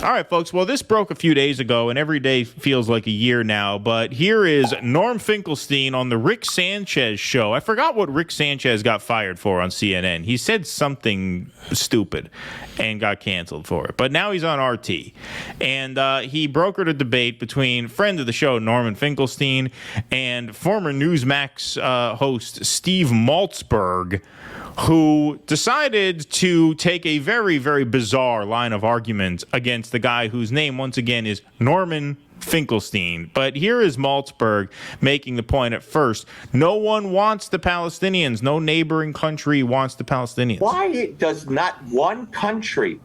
All right, folks. Well, this broke a few days ago, and every day feels like a year now. But here is Norm Finkelstein on the Rick Sanchez show. I forgot what Rick Sanchez got fired for on CNN. He said something stupid and got canceled for it. But now he's on RT. And he brokered a debate between friend of the show, Norman Finkelstein, and former Newsmax host Steve Malzberg, who decided to take a very, very bizarre line of argument against the guy whose name, once again, is Norman Finkelstein. But here is Malzberg making the point at first. No one wants the Palestinians. No neighboring country wants the Palestinians. Why does not one country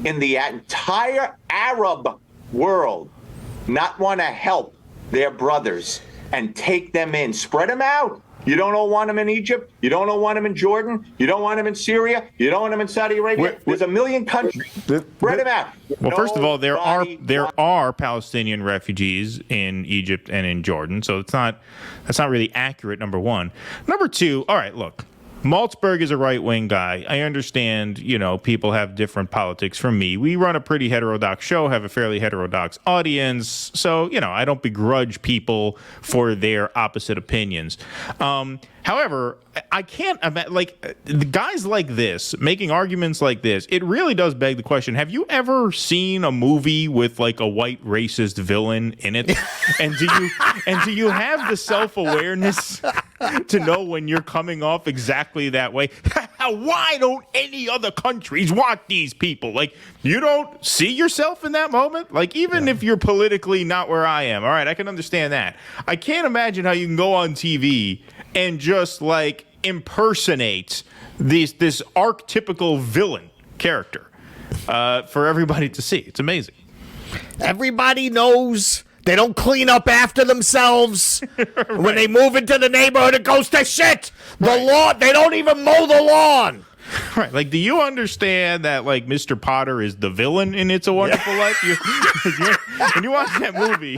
in the entire Arab world not want to help their brothers and take them in, spread them out? You don't want them in Egypt. You don't want them in Jordan. You don't want them in Syria. You don't want them in Saudi Arabia. There's a million countries. Spread them out. Well, first of all, there are Palestinian refugees in Egypt and in Jordan, so that's not really accurate. Number one. Number two. All right, look. Malzberg is a right-wing guy. I understand, people have different politics from me. We run a pretty heterodox show, have a fairly heterodox audience. So, I don't begrudge people for their opposite opinions. However, I can't imagine, guys like this, making arguments like this, it really does beg the question, have you ever seen a movie with like a white racist villain in it? And do you have the self-awareness to know when you're coming off exactly that way? Why don't any other countries want these people? Like, you don't see yourself in that moment? Like, even if you're politically not where I am, all right, I can understand that. I can't imagine how you can go on TV and just like impersonate this archetypical villain character for everybody to see. It's amazing. Everybody knows they don't clean up after themselves. Right. When they move into the neighborhood, it goes to shit. The lawn, they don't even mow the lawn. Right. Like, do you understand that, like, Mr. Potter is the villain in It's a Wonderful Life? When you watch that movie,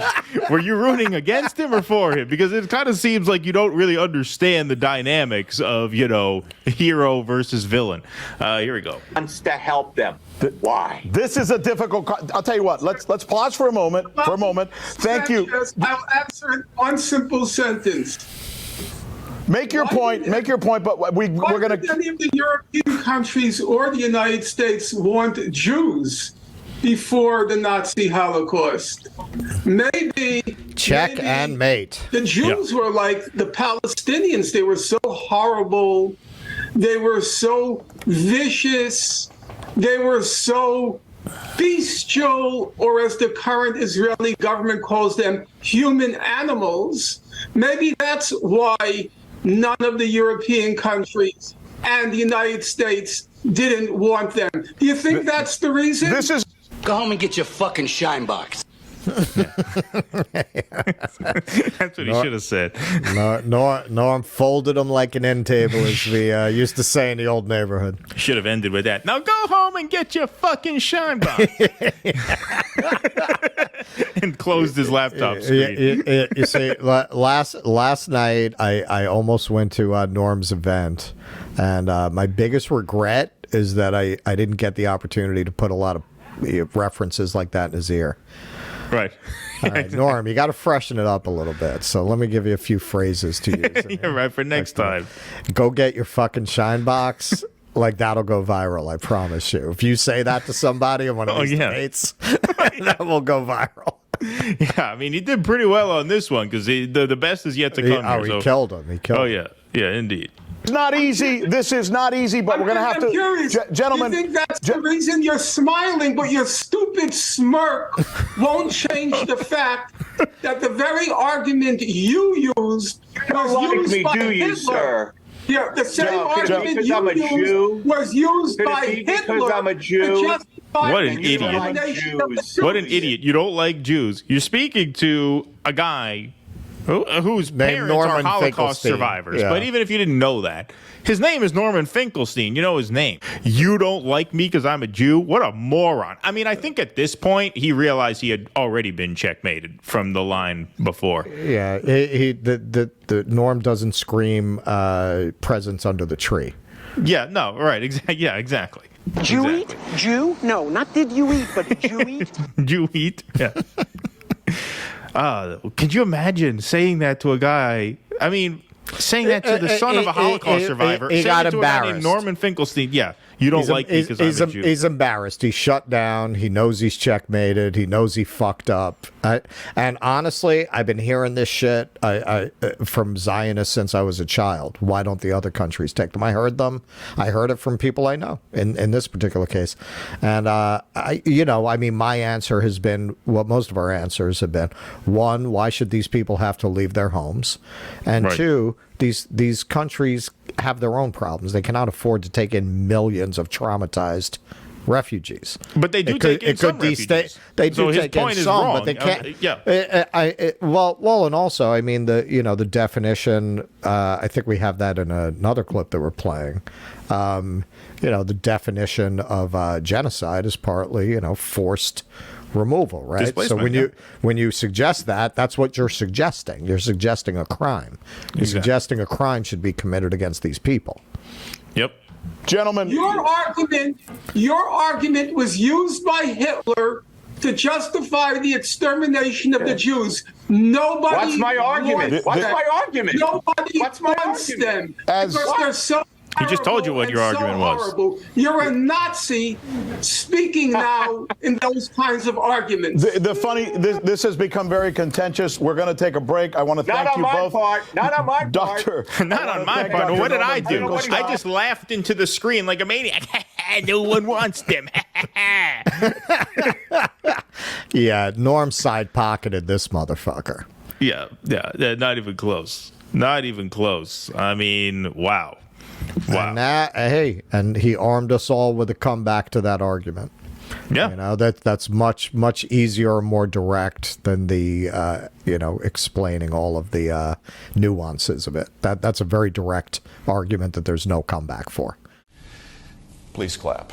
were you rooting against him or for him? Because it kind of seems like you don't really understand the dynamics of, hero versus villain. Here we go. Wants to help them. Why? This is a difficult. I'll tell you what. Let's pause for a moment. Thank you. I'll answer in one simple sentence. Make your point. But we're going to. Why did any of the European countries or the United States want Jews before the Nazi Holocaust? Maybe and mate. The Jews were like the Palestinians. They were so horrible. They were so vicious. They were so bestial, or as the current Israeli government calls them, human animals. Maybe that's why none of the European countries and the United States didn't want them. Do you think that's the reason? Go home and get your fucking shine box. That's what he should have said. Norm folded them like an end table, as we used to say in the old neighborhood. Should have ended with that. Now go home and get your fucking shine box. And closed his laptop screen. You see, last night I almost went to Norm's event, and my biggest regret is that I didn't get the opportunity to put a lot of references like that in his ear. Right. All right, Norm, you got to freshen it up a little bit. So let me give you a few phrases to use. You're right, for next time. Go get your fucking shine box. Like, that'll go viral, I promise you. If you say that to somebody in one of these debates, that will go viral. Yeah, I mean, he did pretty well on this one because the best is yet to come. He killed him. Yeah, indeed. It's not easy. This is not easy, but we're going to have to... Curious. Gentlemen... You think that's the reason you're smiling, but your stupid smirk won't change the fact that the very argument you used was used by Hitler. Sir? Yeah, the same argument you used was used by Hitler. Because I'm a Jew. What an idiot. What an idiot. You don't like Jews. You're speaking to a guy whose parents are Holocaust survivors. Yeah. But even if you didn't know that, his name is Norman Finkelstein. You know his name. You don't like me because I'm a Jew? What a moron. I mean, I think at this point, he realized he had already been checkmated from the line before. Yeah, the Norm doesn't scream presents under the tree. Yeah, no, right. Yeah, exactly. Jew Exactly. eat? Jew? No, not did you eat, but Jew eat? Jew eat. Yeah. Could you imagine saying that to a guy? I mean, saying that to the son of a Holocaust survivor. He saying got it to a guy named embarrassed. Norman Finkelstein. Yeah, you don't like me because I'm a Jew. He's embarrassed. He's shut down. He knows he's checkmated. He knows he fucked up. And honestly, I've been hearing this shit from Zionists since I was a child. Why don't the other countries take them? I heard them. I heard it from people I know in this particular case. And my answer has been what most of our answers have been. One, why should these people have to leave their homes? And Right. two, these countries have their own problems. They cannot afford to take in millions of traumatized refugees. But they do take in some refugees. They do So his take in point is some, wrong. but they can't. Yeah. Well, and also, I mean, the definition. I think we have that in another clip that we're playing. The definition of genocide is partly, forced removal, right? So Displacement, when you suggest that, that's what you're suggesting. You're suggesting a crime. You're Exactly. suggesting a crime should be committed against these people. Yep. Gentlemen, Your argument was used by Hitler to justify the extermination of the Jews. Nobody. What's my argument? wants What's them. my argument? Nobody What's my wants argument? them because they're so. He just told you what your terrible and argument so was. horrible. You're a Nazi speaking now in those kinds of arguments. this has become very contentious. We're going to take a break. I want to Not thank on you my both. part. Not on my part. Doctor. Not on my part. What did I do? I just laughed into the screen like a maniac. No one wants them. Yeah, Norm side pocketed this motherfucker. Yeah, not even close. Not even close. I mean, wow. And he armed us all with a comeback to that argument. Yeah. That's much easier and more direct than the explaining all of the nuances of it. That's a very direct argument that there's no comeback for. Please clap.